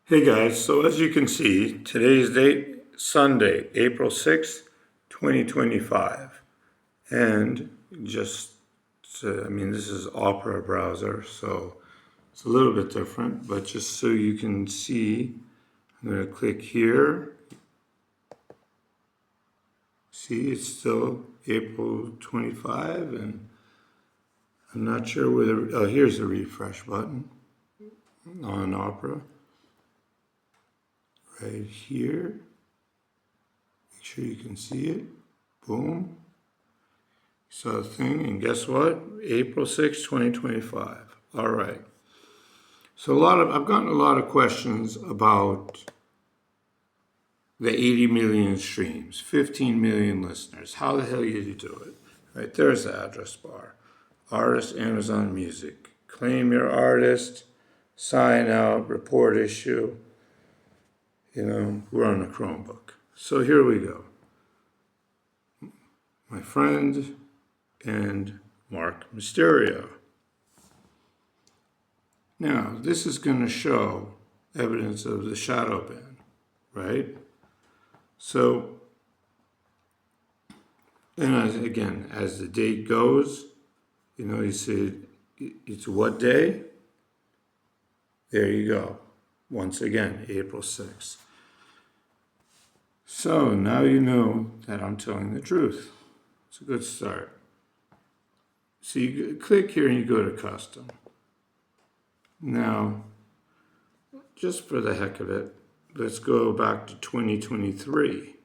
Hey guys, so as you can see, today's date, Sunday, April 6th, 2025. And just, this is Opera browser, so it's a little bit different, but just so you can see, I'm going to click here. See, it's still April 25, and I'm not sure whether, oh, here's the refresh button on Opera. Right here. Make sure you can see it. Boom. Saw the thing, and guess what? April 6, 2025. All right. So I've gotten a lot of questions about the 80 million streams, 15 million listeners. How the hell did you do it? Right there's the address bar. Artist, Amazon Music. Claim your artist, sign out, report issue. We're on a Chromebook. So here we go. My friend and Marc Mysterio. Now, this is going to show evidence of the Shadowban, right? So, and as the date goes, you see it's what day? There you go. Once again, April 6th. So now you know that I'm telling the truth. It's a good start. So you click here and you go to custom. Now, just for the heck of it, let's go back to 2023.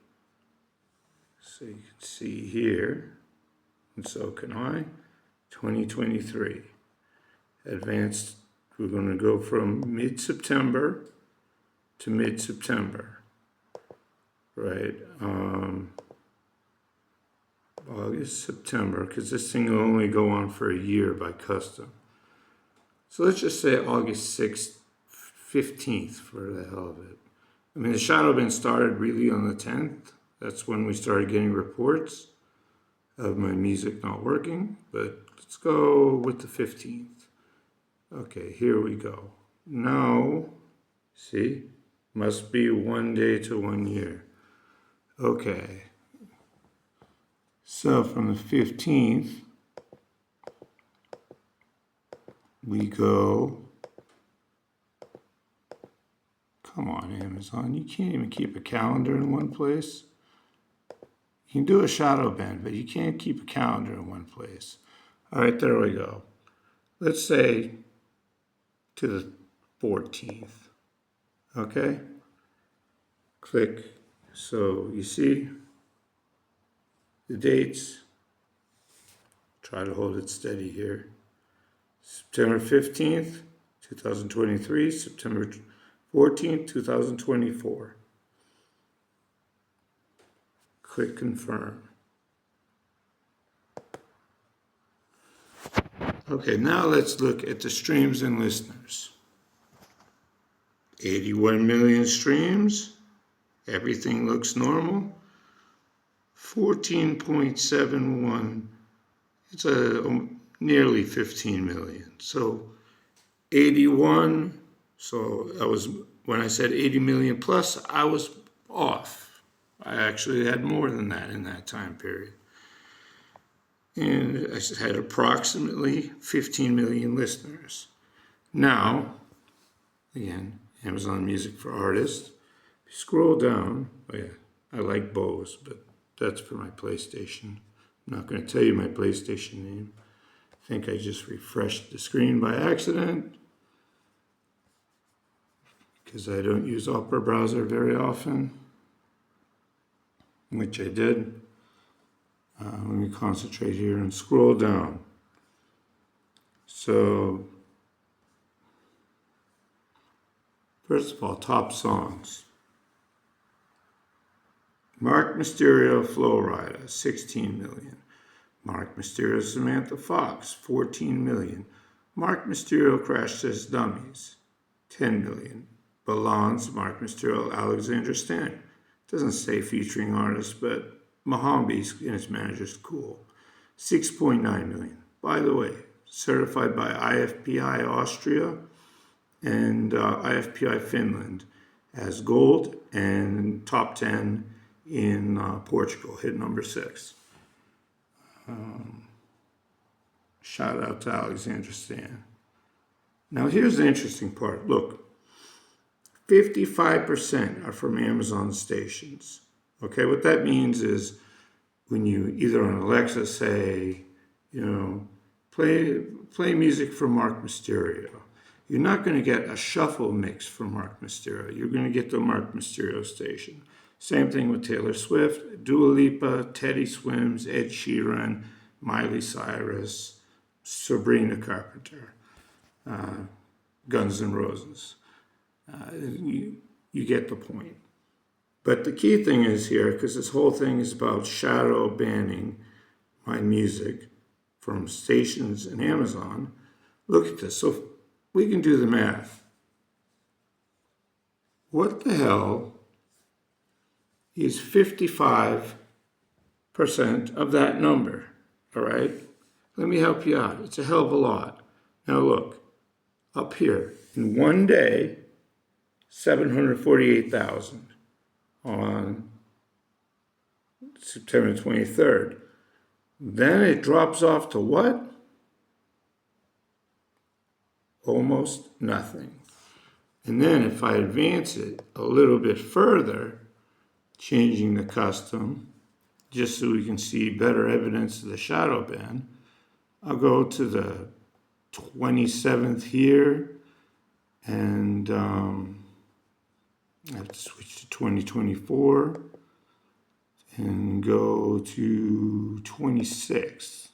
So you can see here, and so can I, 2023. Advanced, we're going to go from mid-September to mid-September, right? August, September, because this thing will only go on for a year by custom. So let's just say August 6th, 15th for the hell of it. The Shadowban started really on the 10th. That's when we started getting reports of my music not working, but let's go with the 15th. Okay, here we go. Now, see, must be 1 day to 1 year. Okay. So from the 15th, we go, come on Amazon, you can't even keep a calendar in one place. You can do a Shadowban, but you can't keep a calendar in one place. All right, there we go. Let's say to the 14th, okay? Click, so you see the dates. Try to hold it steady here. September 15th, 2023, September 14th, 2024. Click confirm. Okay, now let's look at the streams and listeners. 81 million streams. Everything looks normal. 14.71. It's nearly 15 million. So 81. So when I said 80 million plus, I was off. I actually had more than that in that time period. And I had approximately 15 million listeners. Now, again, Amazon Music for Artists. If you scroll down, I like Bose, but that's for my PlayStation. I'm not going to tell you my PlayStation name. I think I just refreshed the screen by accident because I don't use Opera browser very often, which I did. Let me concentrate here and scroll down. So, first of all, top songs. Marc Mysterio, Flow Rida, 16 million. Marc Mysterio, Samantha Fox, 14 million. Marc Mysterio, Crash Test Dummies, 10 million. Balance, Marc Mysterio, Alexandra Stan. Doesn't say featuring artists, but Mahambi and his manager is cool. 6.9 million. By the way, certified by IFPI Austria and IFPI Finland as gold, and top 10 in Portugal, hit number 6. Shout out to Alexander Stan. Now here's the interesting part. Look, 55% are from Amazon stations. Okay, what that means is when you either on Alexa say, play music from Marc Mysterio, you're not going to get a shuffle mix from Marc Mysterio. You're going to get the Marc Mysterio station. Same thing with Taylor Swift, Dua Lipa, Teddy Swims, Ed Sheeran, Miley Cyrus, Sabrina Carpenter, Guns N' Roses. You get the point. But the key thing is here, because this whole thing is about shadow banning my music from stations in Amazon. Look at this. So we can do the math. What the hell is 55% of that number? All right? Let me help you out. It's a hell of a lot. Now look, up here, in one day, 748,000 on September 23rd. Then it drops off to what? Almost nothing. And then if I advance it a little bit further, changing the custom, just so we can see better evidence of the shadow ban, I'll go to the 27th here, and I have to switch to 2024 and go to 26.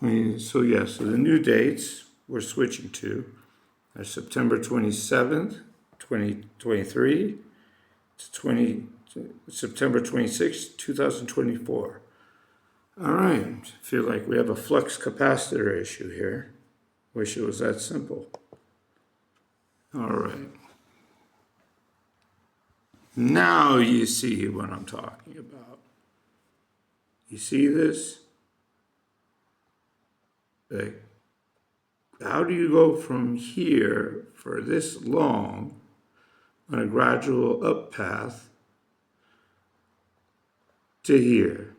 So the new dates we're switching to are September 27th, 2023 to September 26th, 2024. All right, feel like we have a flux capacitor issue here. Wish it was that simple. All right. Now you see what I'm talking about. You see this? Like, how do you go from here for this long on a gradual up path to here?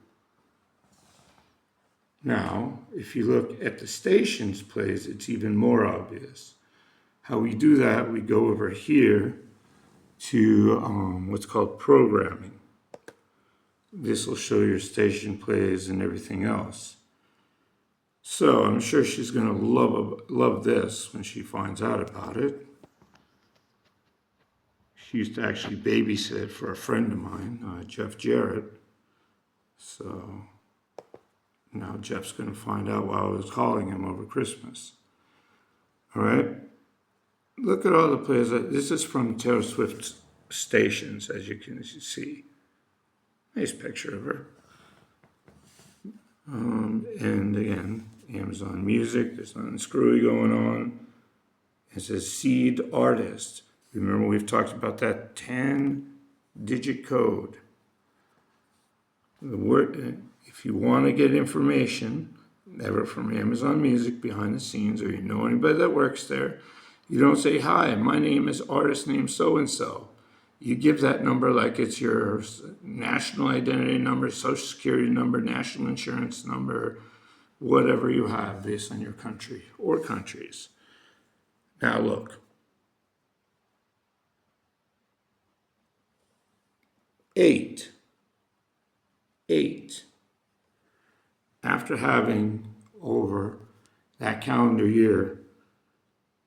Now, if you look at the stations plays, it's even more obvious. How we do that, we go over here to what's called programming. This will show your station plays and everything else. So I'm sure she's going to love this when she finds out about it. She used to actually babysit for a friend of mine, Jeff Jarrett. So now Jeff's going to find out why I was calling him over Christmas. All right. Look at all the plays. This is from Taylor Swift's stations, as you can see. Nice picture of her. And again, Amazon Music. There's nothing screwy going on. It says Seed Artist. Remember, we've talked about that 10-digit code. The word, if you want to get information, ever from Amazon Music behind the scenes, or you know anybody that works there, you don't say, hi, my name is artist name so-and-so. You give that number like it's your national identity number, social security number, national insurance number, whatever you have based on your country or countries. Now look. 8. After having over that calendar year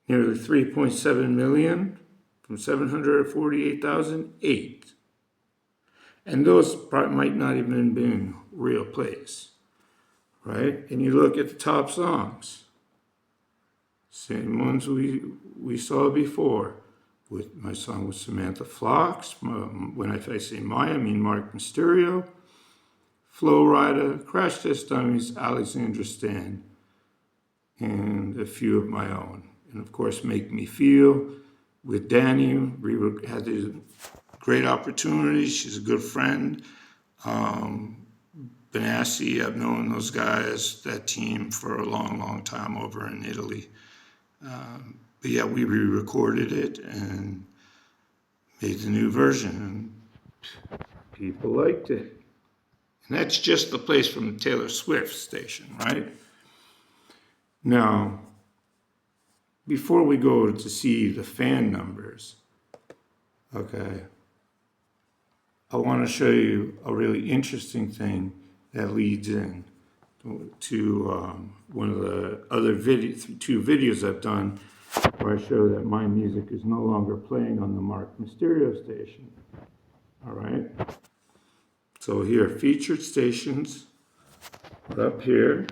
nearly 3.7 million from 748,000, 8. And those might not even have been real plays, right? And you look at the top songs, same ones we saw before. With my song with Samantha Fox, when I say my, I mean Marc Mysterio, Flow Rider, Crash Test Dummies, Alexandra Stan, and a few of my own. And of course, Make Me Feel with Danny. We had these great opportunities. She's a good friend. Benassi, I've known those guys, that team, for a long, long time over in Italy. But yeah, we re-recorded it and made the new version, and people liked it. And that's just the place from the Taylor Swift station, right? Now, before we go to see the fan numbers, okay, I want to show you a really interesting thing that leads in to one of the other two videos I've done where I show that my music is no longer playing on the Marc Mysterio station. All right. So here, featured stations. Up here,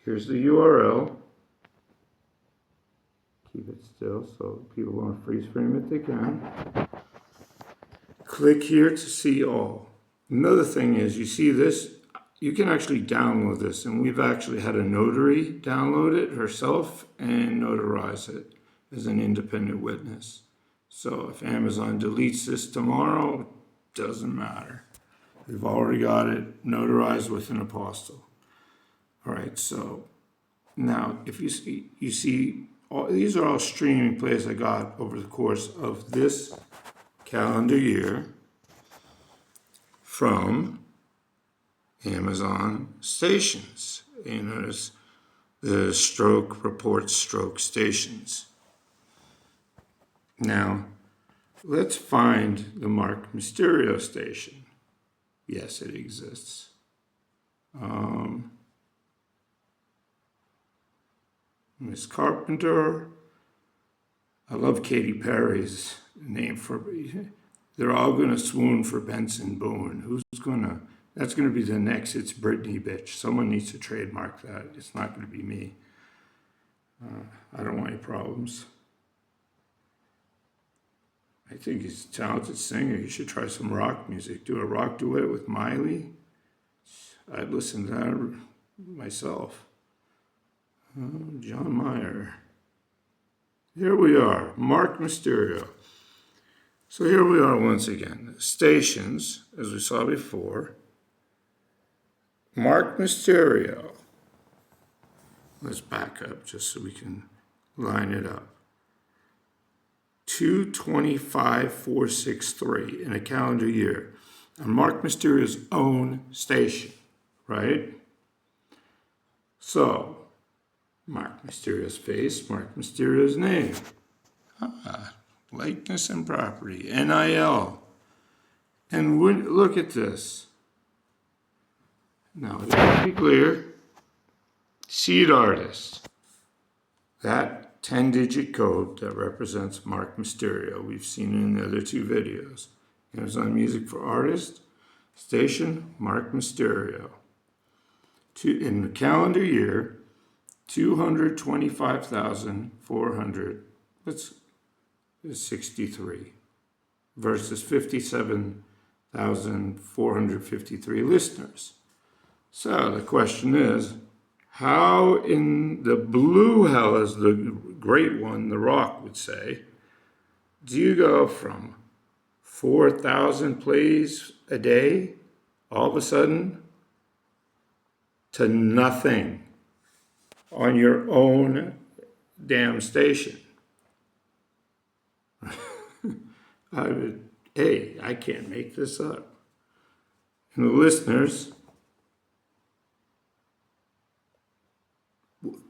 here's the URL. Keep it still so people want to freeze frame it, they can. Click here to see all. Another thing is, you see this, you can actually download this, and we've actually had a notary download it herself and notarize it as an independent witness. So if Amazon deletes this tomorrow, doesn't matter. We've already got it notarized with an apostle. All right, so now if you see these are all streaming plays I got over the course of this calendar year from Amazon stations. You notice the stroke report stroke stations. Now, let's find the Marc Mysterio station. Yes, it exists. Miss Carpenter. I love Katy Perry's name for me. They're all going to swoon for Benson Boone. That's going to be the next It's Britney bitch. Someone needs to trademark that. It's not going to be me. I don't want any problems. I think he's a talented singer. You should try some rock music. Do a rock duet with Miley. I'd listen to that myself. John Mayer. Here we are, Marc Mysterio. So here we are once again. Stations, as we saw before. Marc Mysterio. Let's back up just so we can line it up. 225,463 in a calendar year on Marc Mysterio's own station, right? So, Marc Mysterio's face, Marc Mysterio's name. Likeness and property, NIL. And look at this. Now, to be clear, seed artist. That 10-digit code that represents Marc Mysterio. We've seen it in the other two videos. Amazon Music for Artists, station, Marc Mysterio. In the calendar year, 225,463 versus 57,453 listeners. So the question is, how in the blue hell, as the great one, The Rock, would say, do you go from 4,000 plays a day all of a sudden to nothing on your own damn station? I can't make this up. And the listeners,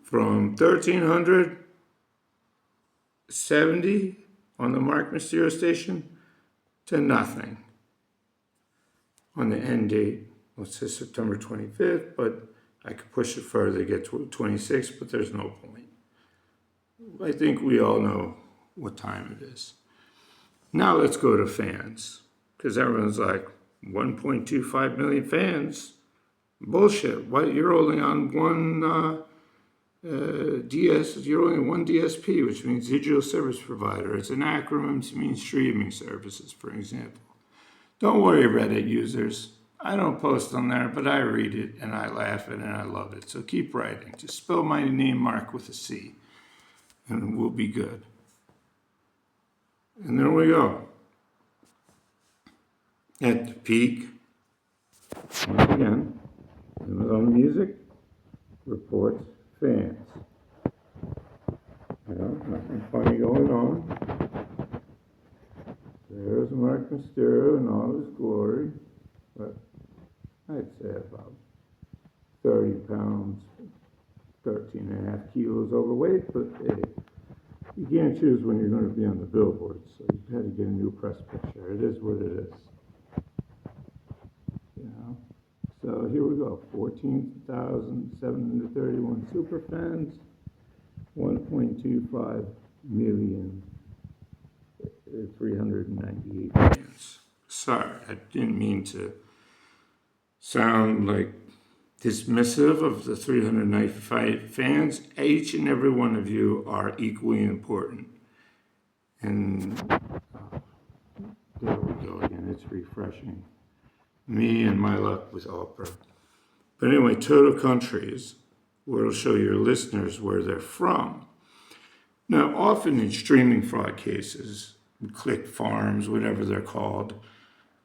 from 1,370 on the Marc Mysterio station to nothing on the end date. Let's say September 25th, but I could push it further to get to 26th, but there's no point. I think we all know what time it is. Now let's go to fans, because everyone's like, 1.25 million fans? Bullshit. What? You're only on one you're only one DSP, which means digital service provider. It's an acronym to mean streaming services, for example. Don't worry, Reddit users. I don't post on there, but I read it and I laugh at it and I love it. So keep writing. Just spell my name, Mark, with a C, and we'll be good. And there we go. At the peak, once again, Amazon Music reports fans. Nothing funny going on. There's Marc Mysterio in all his glory. But I'd say about 30 pounds, 13 and a half kilos overweight. But hey, you can't choose when you're going to be on the billboard. So you had to get a new press picture. It is what it is. So here we go, 14,731 super fans, 1.25 million, 398 fans. Sorry, I didn't mean to sound like dismissive of the 395 fans. Each and every one of you are equally important. And there we go again, it's refreshing. Me and my luck with Opera. But anyway, total countries, where it'll show your listeners where they're from. Now, often in streaming fraud cases, click farms, whatever they're called,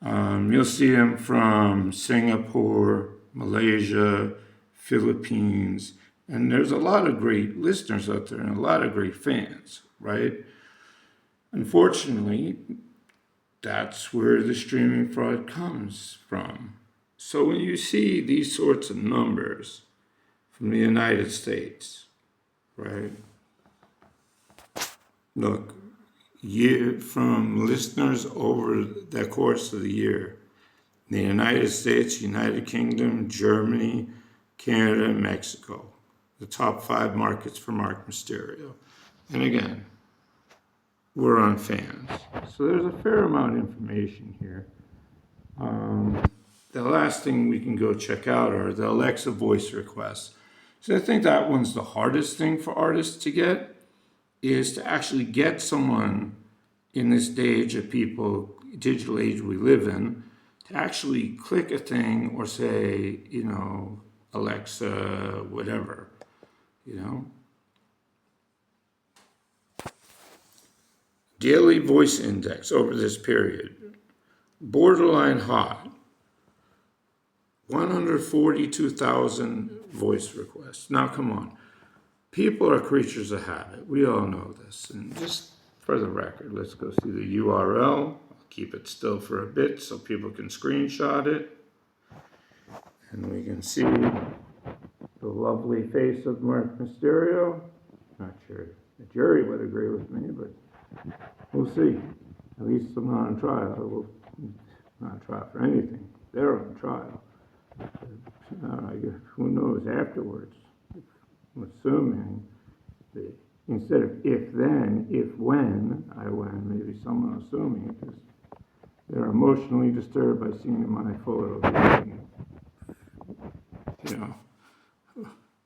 you'll see them from Singapore, Malaysia, Philippines, and there's a lot of great listeners out there and a lot of great fans, right? Unfortunately, that's where the streaming fraud comes from. So when you see these sorts of numbers from the United States, right? Look, from listeners over the course of the year, the United States, United Kingdom, Germany, Canada, and Mexico, the top 5 markets for Marc Mysterio. And again, we're on fans. So there's a fair amount of information here. The last thing we can go check out are the Alexa voice requests. So I think that one's the hardest thing for artists to get, is to actually get someone in this age of people, digital age we live in, to actually click a thing or say, Alexa, whatever, Daily voice index over this period, borderline hot, 142,000 voice requests. Now, come on. People are creatures of habit. We all know this. And just for the record, let's go see the URL. I'll keep it still for a bit so people can screenshot it. And we can see the lovely face of Marc Mysterio. Not sure the jury would agree with me, but we'll see. At least I'm not on trial. Well, not on trial for anything. They're on trial. Who knows afterwards? I'm assuming that instead of if then, if when, I win, maybe someone will sue me because they're emotionally disturbed by seeing my photo.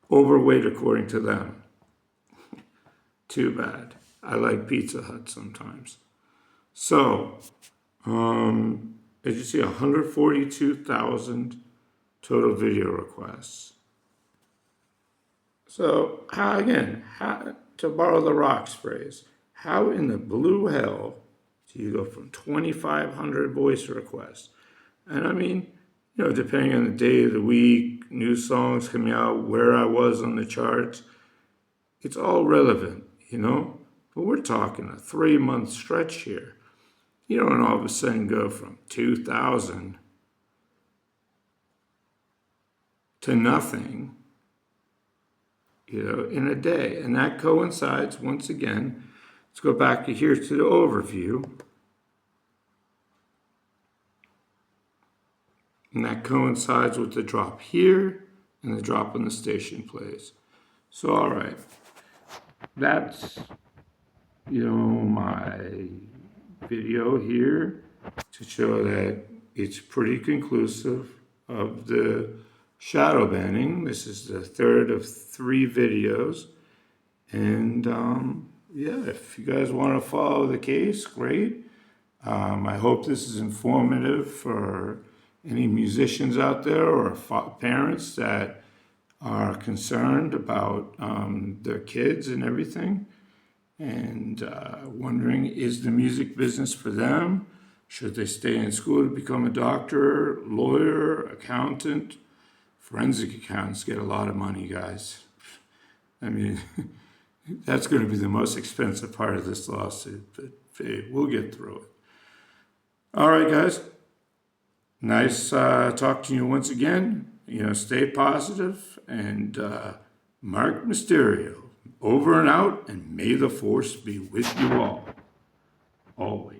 Overweight according to them. Too bad. I like Pizza Hut sometimes. So, as you see, 142,000 total video requests. So, to borrow the Rock's phrase, how in the blue hell do you go from 2,500 voice requests? And I mean, depending on the day of the week, new songs coming out, where I was on the charts, it's all relevant, But we're talking a 3-month stretch here. You don't all of a sudden go from 2,000 to nothing, in a day. And that coincides, once again, let's go back here to the overview. And that coincides with the drop here and the drop on the station plays. So, all right, that's, my video here to show that it's pretty conclusive of the shadow banning. This is the third of 3 videos. And if you guys want to follow the case, great. I hope this is informative for any musicians out there or parents that are concerned about their kids and everything. And wondering, is the music business for them? Should they stay in school to become a doctor, lawyer, accountant? Forensic accountants get a lot of money, guys. I mean, That's going to be the most expensive part of this lawsuit, but hey, we'll get through it. All right, guys. Nice talking to you once again. Stay positive, and Marc Mysterio, over and out, and may the force be with you all, always.